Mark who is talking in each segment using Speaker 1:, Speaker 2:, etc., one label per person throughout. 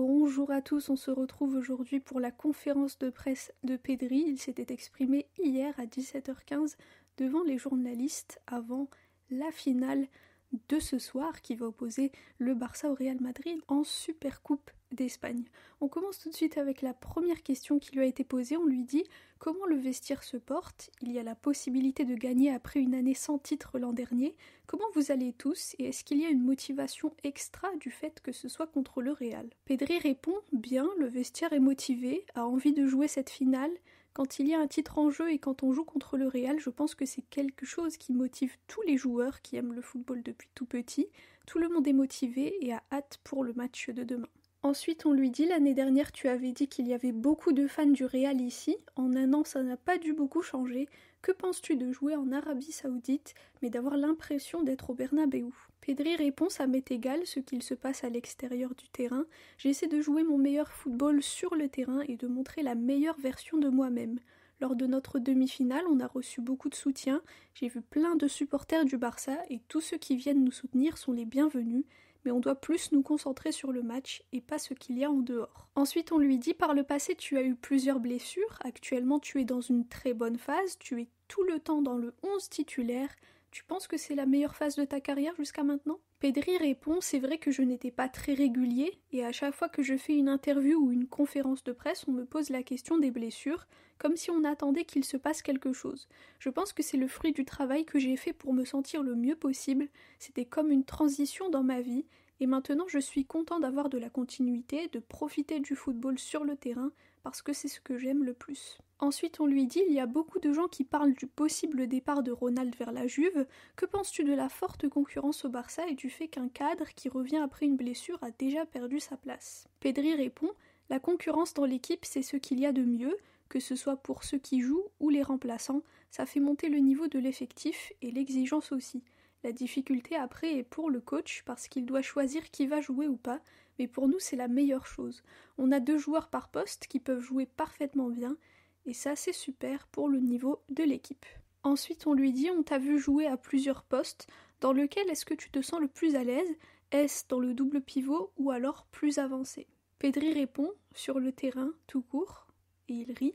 Speaker 1: Bonjour à tous, on se retrouve aujourd'hui pour la conférence de presse de Pedri. Il s'était exprimé hier à 17h15 devant les journalistes avant la finale de ce soir qui va opposer le Barça au Real Madrid en Supercoupe d'Espagne. On commence tout de suite avec la première question qui lui a été posée. On lui dit comment le vestiaire se porte. Il y a la possibilité de gagner après une année sans titre l'an dernier. Comment vous allez tous et est-ce qu'il y a une motivation extra du fait que ce soit contre le Real? Pedri répond bien, le vestiaire est motivé, a envie de jouer cette finale. Quand il y a un titre en jeu et quand on joue contre le Real, je pense que c'est quelque chose qui motive tous les joueurs qui aiment le football depuis tout petit. Tout le monde est motivé et a hâte pour le match de demain. Ensuite, on lui dit, l'année dernière, tu avais dit qu'il y avait beaucoup de fans du Real ici. En un an, ça n'a pas dû beaucoup changer. Que penses-tu de jouer en Arabie Saoudite, mais d'avoir l'impression d'être au Bernabéu? Pedri répond, ça m'est égal ce qu'il se passe à l'extérieur du terrain. J'essaie de jouer mon meilleur football sur le terrain et de montrer la meilleure version de moi-même. Lors de notre demi-finale, on a reçu beaucoup de soutien. J'ai vu plein de supporters du Barça et tous ceux qui viennent nous soutenir sont les bienvenus. Mais on doit plus nous concentrer sur le match et pas ce qu'il y a en dehors. Ensuite, on lui dit, par le passé, tu as eu plusieurs blessures. Actuellement, tu es dans une très bonne phase. Tu es tout le temps dans le 11 titulaire. Tu penses que c'est la meilleure phase de ta carrière jusqu'à maintenant? Pedri répond, c'est vrai que je n'étais pas très régulier et à chaque fois que je fais une interview ou une conférence de presse, on me pose la question des blessures, comme si on attendait qu'il se passe quelque chose. Je pense que c'est le fruit du travail que j'ai fait pour me sentir le mieux possible. C'était comme une transition dans ma vie et maintenant je suis content d'avoir de la continuité, de profiter du football sur le terrain parce que c'est ce que j'aime le plus. Ensuite, on lui dit, il y a beaucoup de gens qui parlent du possible départ de Ronald vers la Juve. Que penses-tu de la forte concurrence au Barça et du fait qu'un cadre qui revient après une blessure a déjà perdu sa place? Pedri répond, la concurrence dans l'équipe, c'est ce qu'il y a de mieux, que ce soit pour ceux qui jouent ou les remplaçants, ça fait monter le niveau de l'effectif et l'exigence aussi. La difficulté après est pour le coach parce qu'il doit choisir qui va jouer ou pas, mais pour nous c'est la meilleure chose. On a 2 joueurs par poste qui peuvent jouer parfaitement bien, et ça c'est super pour le niveau de l'équipe. Ensuite on lui dit, on t'a vu jouer à plusieurs postes, dans lequel est-ce que tu te sens le plus à l'aise? Est-ce dans le double pivot ou alors plus avancé? Pedri répond, sur le terrain, tout court, et il rit,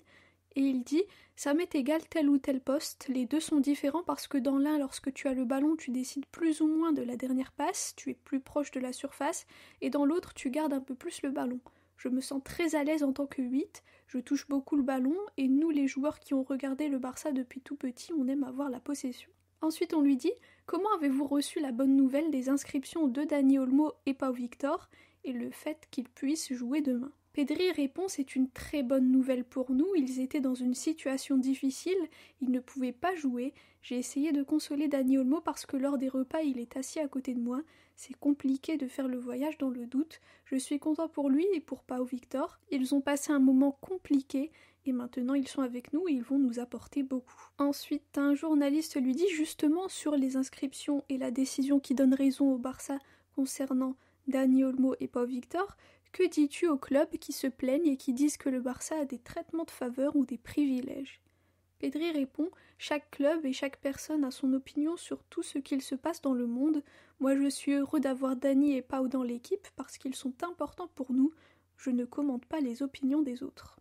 Speaker 1: et il dit « ça m'est égal tel ou tel poste, les deux sont différents parce que dans l'un, lorsque tu as le ballon, tu décides plus ou moins de la dernière passe, tu es plus proche de la surface, et dans l'autre, tu gardes un peu plus le ballon. Je me sens très à l'aise en tant que 8, je touche beaucoup le ballon, et nous, les joueurs qui ont regardé le Barça depuis tout petit, on aime avoir la possession. » Ensuite, on lui dit « comment avez-vous reçu la bonne nouvelle des inscriptions de Dani Olmo et Pau Victor, et le fait qu'ils puissent jouer demain ?» Pedri répond, c'est une très bonne nouvelle pour nous, ils étaient dans une situation difficile, ils ne pouvaient pas jouer, j'ai essayé de consoler Dani Olmo parce que lors des repas il est assis à côté de moi, c'est compliqué de faire le voyage dans le doute, je suis content pour lui et pour Pau Victor, ils ont passé un moment compliqué et maintenant ils sont avec nous et ils vont nous apporter beaucoup. Ensuite, un journaliste lui dit justement sur les inscriptions et la décision qui donne raison au Barça concernant Dani Olmo et Pau Victor, que dis-tu aux clubs qui se plaignent et qui disent que le Barça a des traitements de faveur ou des privilèges? Pedri répond, chaque club et chaque personne a son opinion sur tout ce qu'il se passe dans le monde. Moi je suis heureux d'avoir Dani et Pau dans l'équipe parce qu'ils sont importants pour nous. Je ne commente pas les opinions des autres.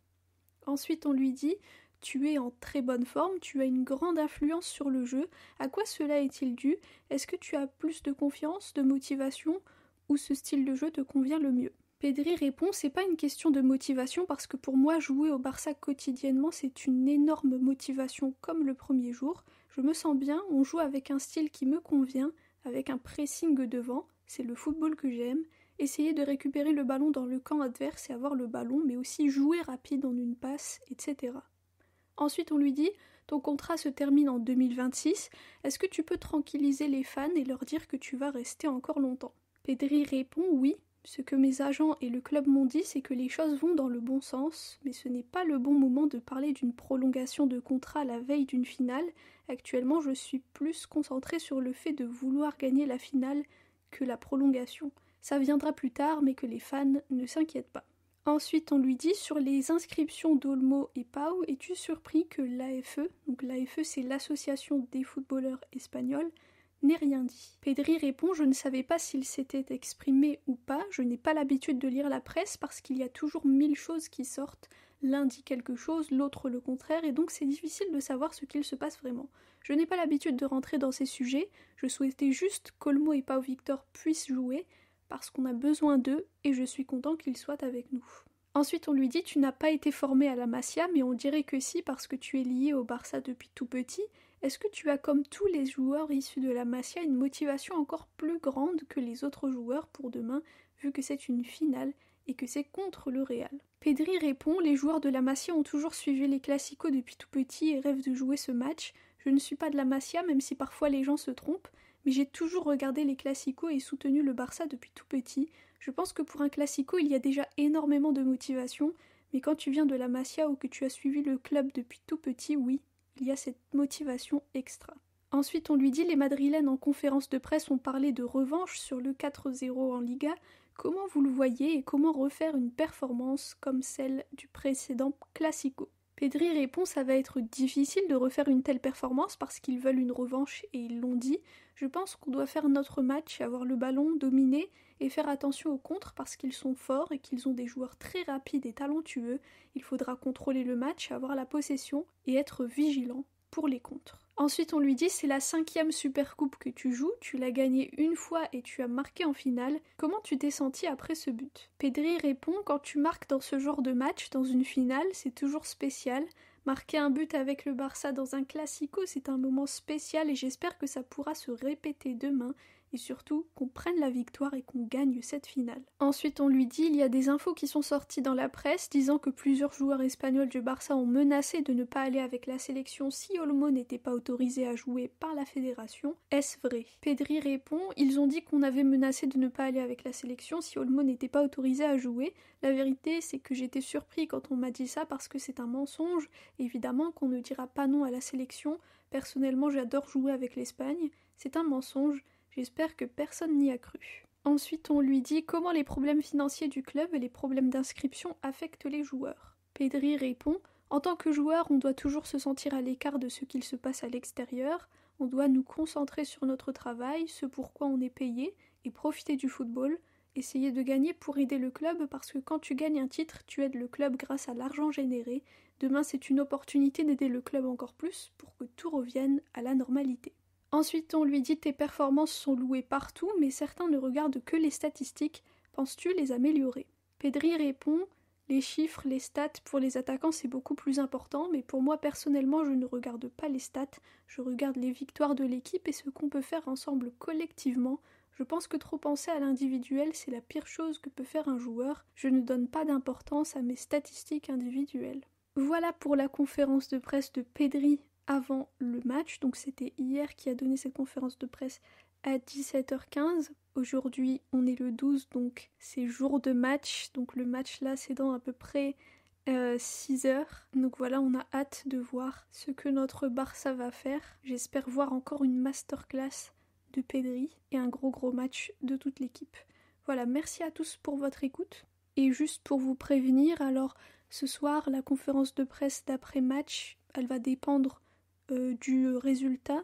Speaker 1: Ensuite on lui dit, tu es en très bonne forme, tu as une grande influence sur le jeu. À quoi cela est-il dû? Est-ce que tu as plus de confiance, de motivation ou ce style de jeu te convient le mieux? Pedri répond, c'est pas une question de motivation parce que pour moi jouer au Barça quotidiennement c'est une énorme motivation comme le premier jour. Je me sens bien, on joue avec un style qui me convient, avec un pressing devant, c'est le football que j'aime. Essayer de récupérer le ballon dans le camp adverse et avoir le ballon, mais aussi jouer rapide en une passe, etc. Ensuite on lui dit, ton contrat se termine en 2026, est-ce que tu peux tranquilliser les fans et leur dire que tu vas rester encore longtemps? Pedri répond, oui. Ce que mes agents et le club m'ont dit, c'est que les choses vont dans le bon sens, mais ce n'est pas le bon moment de parler d'une prolongation de contrat à la veille d'une finale. Actuellement, je suis plus concentrée sur le fait de vouloir gagner la finale que la prolongation. Ça viendra plus tard, mais que les fans ne s'inquiètent pas. Ensuite, on lui dit, sur les inscriptions d'Olmo et Pau, es-tu surpris que l'AFE, donc l'AFE c'est l'association des footballeurs espagnols, n'ait rien dit. Pedri répond « Je ne savais pas s'il s'était exprimé ou pas, je n'ai pas l'habitude de lire la presse parce qu'il y a toujours 1000 choses qui sortent. L'un dit quelque chose, l'autre le contraire, et donc c'est difficile de savoir ce qu'il se passe vraiment. Je n'ai pas l'habitude de rentrer dans ces sujets, je souhaitais juste qu'Olmo et Pau Victor puissent jouer, parce qu'on a besoin d'eux, et je suis content qu'ils soient avec nous. » Ensuite on lui dit « Tu n'as pas été formé à la Masia, mais on dirait que si parce que tu es lié au Barça depuis tout petit. Est-ce que tu as comme tous les joueurs issus de la Masia une motivation encore plus grande que les autres joueurs pour demain, vu que c'est une finale et que c'est contre le Real ?» Pedri répond « Les joueurs de la Masia ont toujours suivi les Clasico depuis tout petit et rêvent de jouer ce match. Je ne suis pas de la Masia, même si parfois les gens se trompent, mais j'ai toujours regardé les Clasico et soutenu le Barça depuis tout petit. Je pense que pour un Clasico, il y a déjà énormément de motivation, mais quand tu viens de la Masia ou que tu as suivi le club depuis tout petit, oui, il y a cette motivation extra. » Ensuite, on lui dit « Les Madrilènes en conférence de presse ont parlé de revanche sur le 4-0 en Liga. Comment vous le voyez et comment refaire une performance comme celle du précédent Clasico ?» Pedri répond « Ça va être difficile de refaire une telle performance parce qu'ils veulent une revanche et ils l'ont dit. Je pense qu'on doit faire notre match, avoir le ballon, dominer et faire attention aux contres parce qu'ils sont forts et qu'ils ont des joueurs très rapides et talentueux. Il faudra contrôler le match, avoir la possession et être vigilant pour les contres. » Ensuite on lui dit « C'est la 5e Supercoupe que tu joues, tu l'as gagnée une fois et tu as marqué en finale. Comment tu t'es senti après ce but ?» Pedri répond « Quand tu marques dans ce genre de match, dans une finale, c'est toujours spécial. Marquer un but avec le Barça dans un Clasico, c'est un moment spécial et j'espère que ça pourra se répéter demain et surtout qu'on prenne la victoire et qu'on gagne cette finale. » Ensuite on lui dit « Il y a des infos qui sont sorties dans la presse disant que plusieurs joueurs espagnols du Barça ont menacé de ne pas aller avec la sélection si Olmo n'était pas autorisé à jouer par la fédération. Est-ce vrai ?» Pedri répond « Ils ont dit qu'on avait menacé de ne pas aller avec la sélection si Olmo n'était pas autorisé à jouer. La vérité c'est que j'étais surpris quand on m'a dit ça parce que c'est un mensonge. Évidemment qu'on ne dira pas non à la sélection. Personnellement j'adore jouer avec l'Espagne. C'est un mensonge. J'espère que personne n'y a cru. » Ensuite, on lui dit comment les problèmes financiers du club et les problèmes d'inscription affectent les joueurs. Pedri répond « En tant que joueur, on doit toujours se sentir à l'écart de ce qu'il se passe à l'extérieur. On doit nous concentrer sur notre travail, ce pourquoi on est payé, et profiter du football. Essayer de gagner pour aider le club parce que quand tu gagnes un titre, tu aides le club grâce à l'argent généré. Demain, c'est une opportunité d'aider le club encore plus pour que tout revienne à la normalité. » Ensuite, on lui dit « Tes performances sont louées partout, mais certains ne regardent que les statistiques. Penses-tu les améliorer ?» Pedri répond « Les chiffres, les stats, pour les attaquants, c'est beaucoup plus important, mais pour moi, personnellement, je ne regarde pas les stats. Je regarde les victoires de l'équipe et ce qu'on peut faire ensemble collectivement. Je pense que trop penser à l'individuel, c'est la pire chose que peut faire un joueur. Je ne donne pas d'importance à mes statistiques individuelles. » Voilà pour la conférence de presse de Pedri avant le match, donc c'était hier qui a donné cette conférence de presse à 17h15. Aujourd'hui on est le 12, donc c'est jour de match, donc le match là c'est dans à peu près 6h. Donc voilà, on a hâte de voir ce que notre Barça va faire. J'espère voir encore une masterclass de Pedri et un gros match de toute l'équipe. Voilà, merci à tous pour votre écoute. Et juste pour vous prévenir, alors ce soir la conférence de presse d'après-match, elle va dépendre du résultat,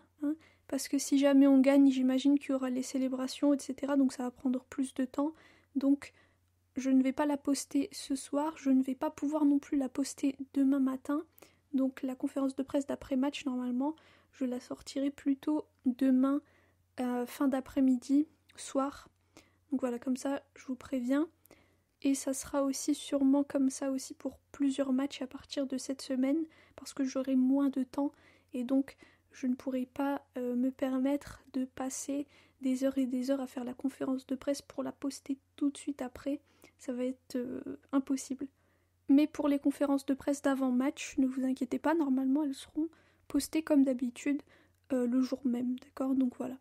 Speaker 1: parce que si jamais on gagne, j'imagine qu'il y aura les célébrations, etc. Donc ça va prendre plus de temps. Donc je ne vais pas la poster ce soir, je ne vais pas pouvoir non plus la poster demain matin. Donc la conférence de presse d'après-match, normalement, je la sortirai plutôt demain, fin d'après-midi, soir. Donc voilà, comme ça, je vous préviens. Et ça sera aussi sûrement comme ça aussi pour plusieurs matchs à partir de cette semaine, parce que j'aurai moins de temps. Et donc je ne pourrai pas me permettre de passer des heures et des heures à faire la conférence de presse pour la poster tout de suite après. Ça va être impossible. Mais pour les conférences de presse d'avant-match, ne vous inquiétez pas, normalement elles seront postées comme d'habitude le jour même, d'accord ? Donc voilà.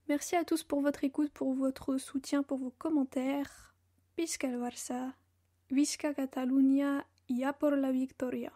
Speaker 1: Merci à tous pour votre écoute, pour votre soutien, pour vos commentaires. Visca el Barça, Visca Catalunya y a por la victoria.